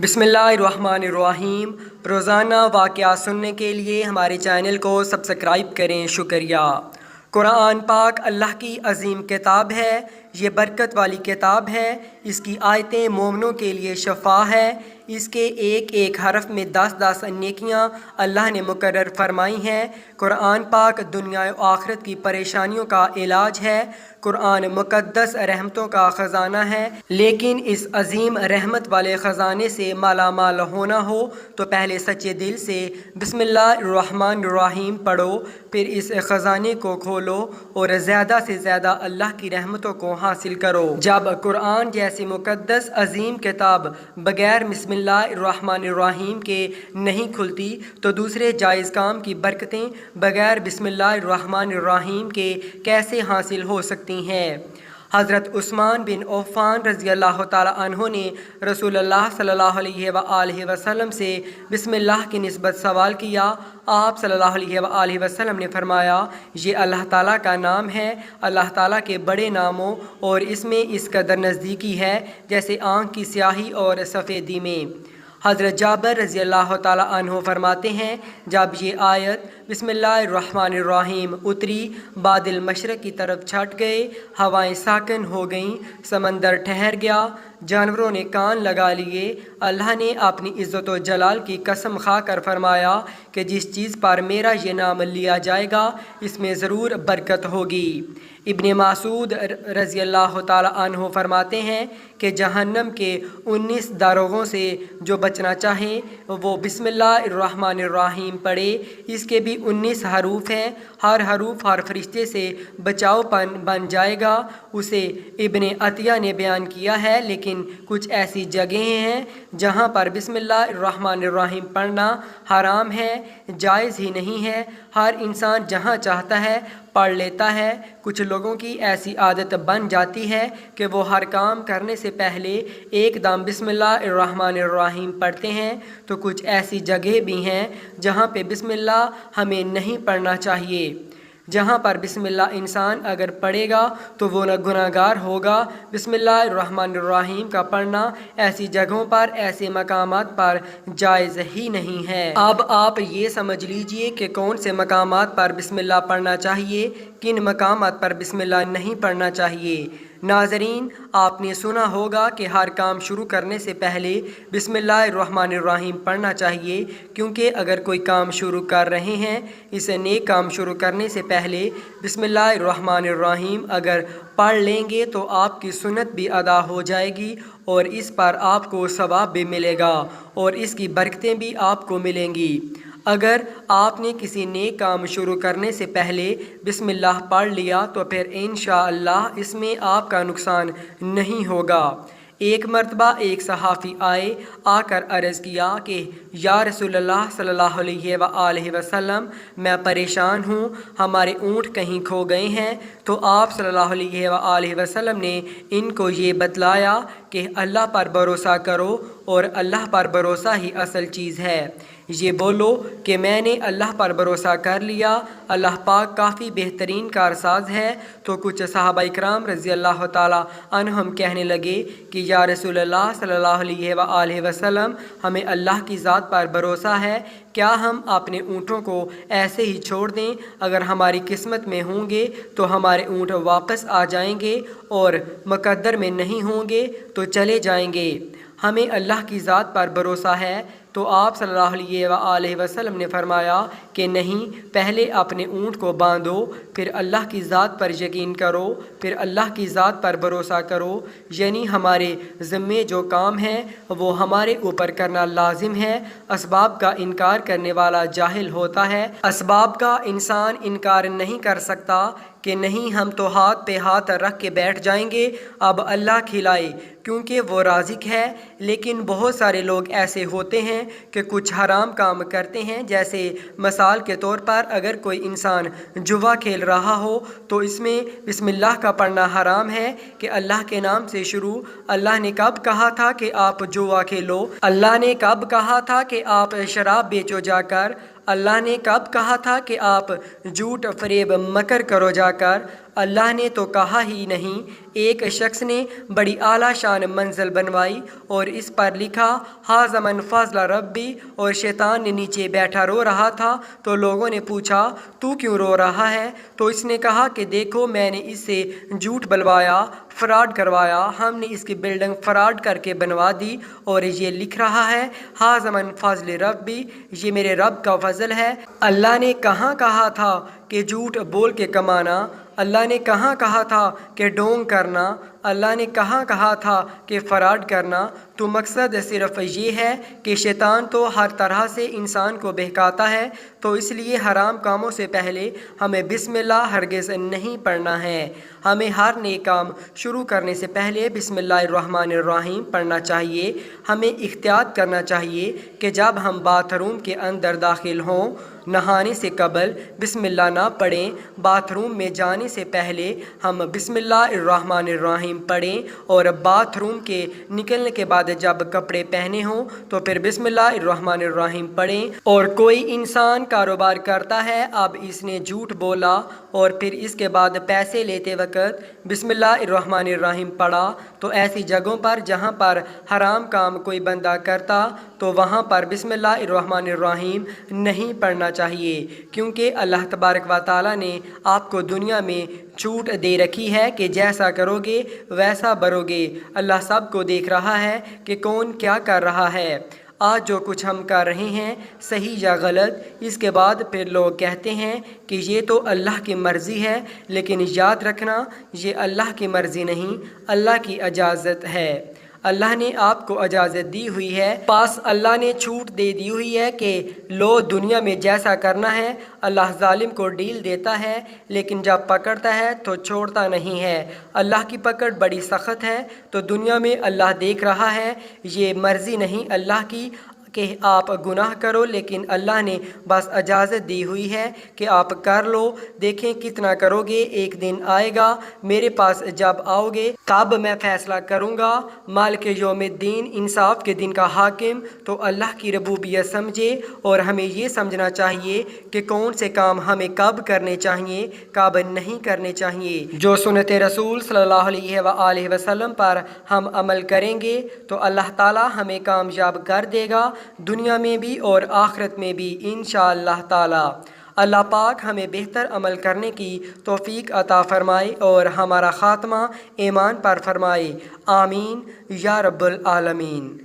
बिस्मिल्लाहिर्रहमानिर्रहीम। रोज़ाना वाक़या सुनने के लिए हमारे चैनल को सब्सक्राइब करें। शुक्रिया। कुरान पाक अल्लाह की अज़ीम किताब है। ये बरकत वाली किताब है। इसकी आयतें मोमिनों के लिए शफ़ा है। इसके एक एक हरफ में 10-10 नेकियां अल्लाह ने मुकर्रर फरमाई हैं। कुरान पाक दुनिया और आखिरत की परेशानियों का इलाज है। कुरान मुक़द्दस रहमतों का ख़जाना है। लेकिन इस अजीम रहमत वाले ख़जाने से माला माल होना हो तो पहले सच्चे दिल से बिस्मिल्लाहिर्रहमानिर्रहीम पढ़ो, फिर इस ख़जाने को खोलो और ज़्यादा से ज़्यादा अल्लाह की रहमतों को हासिल करो। जब कुरान जैसी मुक़द्दस अजीम किताब बग़ैर बिस्मिल्लाहिर्रहमानिर्रहीम के नहीं खुलती तो दूसरे जायज़ काम की बरकतें बग़ैर बिस्मिल्लाहिर्रहमानिर्रहीम के कैसे हासिल हो सकती हैं। हज़रत उस्मान बिन अफ़्फ़ान रज़ियल्लाहु ताला अन्हो ने रसूलुल्लाह सल्लल्लाहु अलैहि वसल्लम से बिस्मिल्लाह की निस्बत सवाल किया। आप सल्लल्लाहु अलैहि वसल्लम ने फरमाया, ये अल्लाह ताला का नाम है। अल्लाह ताला के बड़े नामों और इसमें इस कदर नज़दीकी है जैसे आँख की स्याही और सफ़ेदी में। हज़रत जाबिर रज़ियल्लाहु ताला अन्हो फरमाते हैं, जब ये आयत बिस्मिल्लाहिर्रहमानिर्रहीम उतरी, बादल मशरक़ की तरफ छट गए, हवाएं साकन हो गईं, समंदर ठहर गया, जानवरों ने कान लगा लिए। अल्लाह ने अपनी इज़्ज़त व जलाल की कसम खाकर फरमाया कि जिस चीज़ पर मेरा ये नाम लिया जाएगा इसमें ज़रूर बरकत होगी। इब्ने मासूद रज़ियल्लाहु ताला अन्हो फरमाते हैं कि जहन्नम के 19 दारोगों से जो बचना चाहे वो बिस्मिल्लाहिर्रहमानिर्रहीम पढ़े। इसके भी 19 हरूफ हैं। हर हरूफ हर फरिश्ते से बचावपन बन जाएगा। उसे इब्ने अतिया ने बयान किया है। लेकिन कुछ ऐसी जगहें हैं जहाँ पर बिस्मिल्लाहिर्रहमानिर्रहीम पढ़ना हराम है, जायज़ ही नहीं है। हर इंसान जहाँ चाहता है पढ़ लेता है। कुछ लोगों की ऐसी आदत बन जाती है कि वो हर काम करने से पहले एकदम बिस्मिल्लाहिर्रहमानिर्रहीम पढ़ते हैं। तो कुछ ऐसी जगह भी हैं जहाँ पे बिस्मिल्लाह हमें नहीं पढ़ना चाहिए। जहाँ पर बिस्मिल्लाह इंसान अगर पढ़ेगा तो वो न गुनाहगार होगा। बिस्मिल्लाहिर्रहमानिर्रहीम का पढ़ना ऐसी जगहों पर, ऐसे मकामात पर जायज़ ही नहीं है। अब आप ये समझ लीजिए कि कौन से मकामात पर बिस्मिल्लाह पढ़ना चाहिए, किन मकामात पर बिस्मिल्लाह नहीं पढ़ना चाहिए। नाज़रीन, आपने सुना होगा कि हर काम शुरू करने से पहले बिस्मिल्लाहिर्रहमानिर्रहीम पढ़ना चाहिए, क्योंकि अगर कोई काम शुरू कर रहे हैं, इसे नेक काम शुरू करने से पहले बिस्मिल्लाहिर्रहमानिर्रहीम अगर पढ़ लेंगे तो आपकी सुन्नत भी अदा हो जाएगी और इस पर आपको सवाब भी मिलेगा और इसकी बरकतें भी आपको मिलेंगी। अगर आपने किसी नेक काम शुरू करने से पहले बिस्मिल्लाह पढ़ लिया तो फिर इंशाअल्लाह इसमें आपका नुकसान नहीं होगा। एक मरतबा एक सहाफ़ी आकर अर्ज़ किया कि या रसूलल्लाह सल्लल्लाहु अलैहि वसल्लम, मैं परेशान हूँ, हमारे ऊँट कहीं खो गए हैं। तो आप सल्लल्लाहु अलैहि वसल्लम ने इनको ये बतलाया कि अल्लाह पर भरोसा करो और अल्लाह पर भरोसा ही असल चीज़ है। ये बोलो कि मैंने अल्लाह पर भरोसा कर लिया, अल्लाह पाक काफ़ी बेहतरीन कारसाज है। तो कुछ सहाबा इकराम रज़ियल्लाहु ताला अन्हुम कहने लगे कि या रसूलल्लाह सल्लल्लाहु अलैहि वसल्लम, हमें अल्लाह की ज़ात पर भरोसा है, क्या हम अपने ऊँटों को ऐसे ही छोड़ दें? अगर हमारी किस्मत में होंगे तो हमारे ऊँट वापस आ जाएंगे और मुक़द्दर में नहीं होंगे तो चले जाएंगे। हमें अल्लाह की ज़ात पर भरोसा है। तो आप सल्लल्लाहु अलैहि वसल्लम ने फरमाया कि नहीं, पहले अपने ऊँट को बांधो, फिर अल्लाह की ज़ात पर यकीन करो, फिर अल्लाह की ज़ात पर भरोसा करो। यानी हमारे ज़िम्मे जो काम है वो हमारे ऊपर करना लाजिम है। असबाब का इनकार करने वाला जाहिल होता है। असबाब का इंसान इनकार नहीं कर सकता कि नहीं, हम तो हाथ पे हाथ रख के बैठ जाएंगे, अब अल्लाह खिलाए, क्योंकि वो राज़िक है। लेकिन बहुत सारे लोग ऐसे होते हैं कि कुछ हराम काम करते हैं। जैसे मिसाल के तौर पर अगर कोई इंसान जुआ खेल रहा हो तो इसमें बिस्मिल्लाह का पढ़ना हराम है कि अल्लाह के नाम से शुरू। अल्लाह ने कब कहा था कि आप जुआ खेलो? अल्लाह ने कब कहा था कि आप शराब बेचो जाकर? अल्लाह ने कब कहा था कि आप झूठ फरेब मकर करो जाकर? اللہ نے تو کہا ہی نہیں۔ ایک شخص نے بڑی اعلیٰ شان منزل بنوائی اور اس پر لکھا ھذا من فضل ربی، اور شیطان نے نیچے بیٹھا رو رہا تھا تو لوگوں نے پوچھا تو کیوں رو رہا ہے؟ تو اس نے کہا کہ دیکھو میں نے اس سے جھوٹ بلوایا، فراڈ کروایا، ہم نے اس کی بلڈنگ فراڈ کر کے بنوا دی اور یہ لکھ رہا ہے ھذا من فضل ربی، یہ میرے رب کا فضل ہے۔ اللہ نے کہاں کہا تھا کہ جھوٹ بول کے کمانا؟ اللہ نے کہاں کہا تھا کہ ڈھونگ کرنا؟ اللہ نے کہاں کہا تھا کہ فراڈ کرنا؟ تو مقصد صرف یہ ہے کہ شیطان تو ہر طرح سے انسان کو بہکاتا ہے، تو اس لیے حرام کاموں سے پہلے ہمیں بسم اللہ ہرگز نہیں پڑھنا ہے۔ ہمیں ہر نیک کام شروع کرنے سے پہلے بسم اللہ الرحمن الرحیم پڑھنا چاہیے۔ ہمیں احتیاط کرنا چاہیے کہ جب ہم باتھ روم کے اندر داخل ہوں نہانے سے قبل بسم اللہ نہ پڑھیں، باتھ روم میں جانے سے پہلے ہم بسم اللہ الرحمن الرحیم پڑھیں، اور باتھ روم کے نکلنے کے بعد جب کپڑے پہنے ہوں تو پھر بسم اللہ الرحمن الرحیم پڑھیں۔ اور کوئی انسان کاروبار کرتا ہے، اب اس نے جھوٹ بولا اور پھر اس کے بعد پیسے لیتے وقت بسم اللہ الرحمن الرحیم پڑھا، تو ایسی جگہوں پر جہاں پر حرام کام کوئی بندہ کرتا تو وہاں پر بسم اللہ الرحمن الرحیم نہیں پڑھنا چاہیے، کیونکہ اللہ تبارک و تعالیٰ نے آپ کو دنیا میں چھوٹ دے رکھی ہے کہ جیسا کرو گے ویسا بھرو گے۔ اللہ سب کو دیکھ رہا ہے کہ کون کیا کر رہا ہے۔ آج جو کچھ ہم کر رہے ہیں صحیح یا غلط، اس کے بعد پھر لوگ کہتے ہیں کہ یہ تو اللہ کی مرضی ہے، لیکن یاد رکھنا یہ اللہ کی مرضی نہیں، اللہ کی اجازت ہے۔ اللہ نے آپ کو اجازت دی ہوئی ہے، پاس اللہ نے چھوٹ دے دی ہوئی ہے کہ لو دنیا میں جیسا کرنا ہے۔ اللہ ظالم کو ڈیل دیتا ہے لیکن جب پکڑتا ہے تو چھوڑتا نہیں ہے۔ اللہ کی پکڑ بڑی سخت ہے، تو دنیا میں اللہ دیکھ رہا ہے، یہ مرضی نہیں اللہ کی کہ آپ گناہ کرو، لیکن اللہ نے بس اجازت دی ہوئی ہے کہ آپ کر لو، دیکھیں کتنا کرو گے۔ ایک دن آئے گا میرے پاس جب آؤ گے تب میں فیصلہ کروں گا۔ مالک یوم الدین، انصاف کے دن کا حاکم، تو اللہ کی ربوبیت سمجھے، اور ہمیں یہ سمجھنا چاہیے کہ کون سے کام ہمیں کب کرنے چاہیے، کب نہیں کرنے چاہیے۔ جو سنت رسول صلی اللہ علیہ وآلہ وسلم پر ہم عمل کریں گے تو اللہ تعالی ہمیں کامیاب کر دے گا، دنیا میں بھی اور آخرت میں بھی انشاءاللہ تعالی۔ اللہ پاک ہمیں بہتر عمل کرنے کی توفیق عطا فرمائے اور ہمارا خاتمہ ایمان پر فرمائے، آمین یا رب العالمین۔